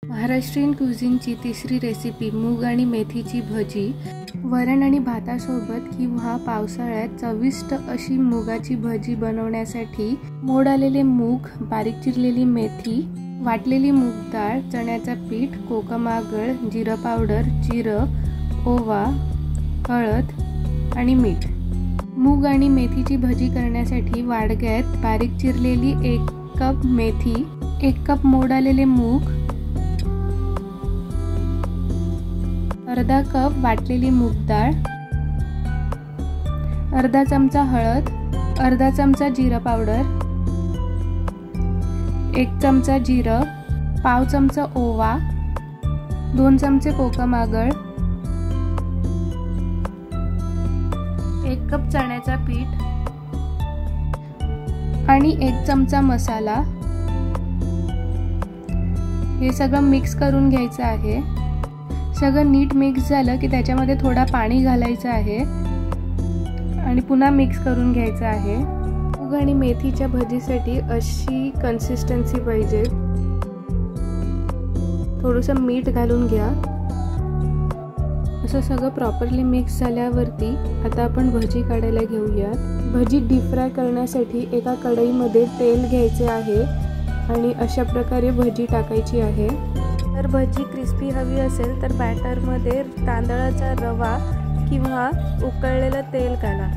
महाराष्ट्रीयन क्युझिनची तिसरी रेसिपी मूग आणि मेथीची भजी। वरण आणि भातासोबत किंवा पावसाळ्यात चविष्ट अशी मुगाची भजी बनवण्यासाठी मोड आलेले मूग, बारीक चिरलेली मेथी, वाटलेली मूग डाळ, चण्याचा पीठ, कोकम आगळ, जिरा पावडर, जिरं, ओवा, हळद आणि मीठ। मूग आणि मेथीची भजी करण्यासाठी वाडग्यात बारीक चिरलेली 1 कप मेथी, 1 कप मोड आलेले मूग, अर्धा कप वाटलेली मूग डाळ, अर्धा चमचा हळद, अर्धा चमचा जिरा पावडर, 1 चमचा जिरं, पाव चमचा ओवा, 2 चमचे कोकम आगळ, 1 कप चण्याचा पीठ आणि 1 चमचा मसाला। हे सगळं मिक्स करून घ्यायचं आहे। सगळं नीट मिक्स झालं की त्याच्यामध्ये थोडा पाणी घालायचं आहे आणि पुन्हा मिक्स करून घ्यायचं आहे। मूग आणि मेथीच्या भजीसाठी अशी कन्सिस्टन्सी पाहिजे। थोडंसं मीठ घालून घ्या। असं सगळं प्रॉपरली मिक्स झाल्यावरती आता आपण भजी काढायला घेऊयात। भजी डीप फ्राय करण्यासाठी एका कढईमध्ये तेल घ्यायचे आहे आणि अशा प्रकारे भजी टाकायची आहे। तर भजी क्रिस्पी हवी असेल तर बॅटरमध्ये तांदळाचा रवा किंवा उकळलेलं तेल घाला।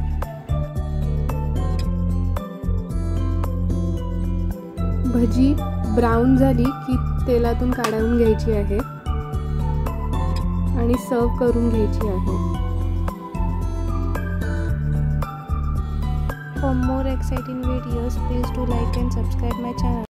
भजी ब्राऊन झाली की तेलातून काढून घ्यायची आहे आणि सर्व करून घ्यायची आहे। For more exciting videos, please do like and subscribe my channel.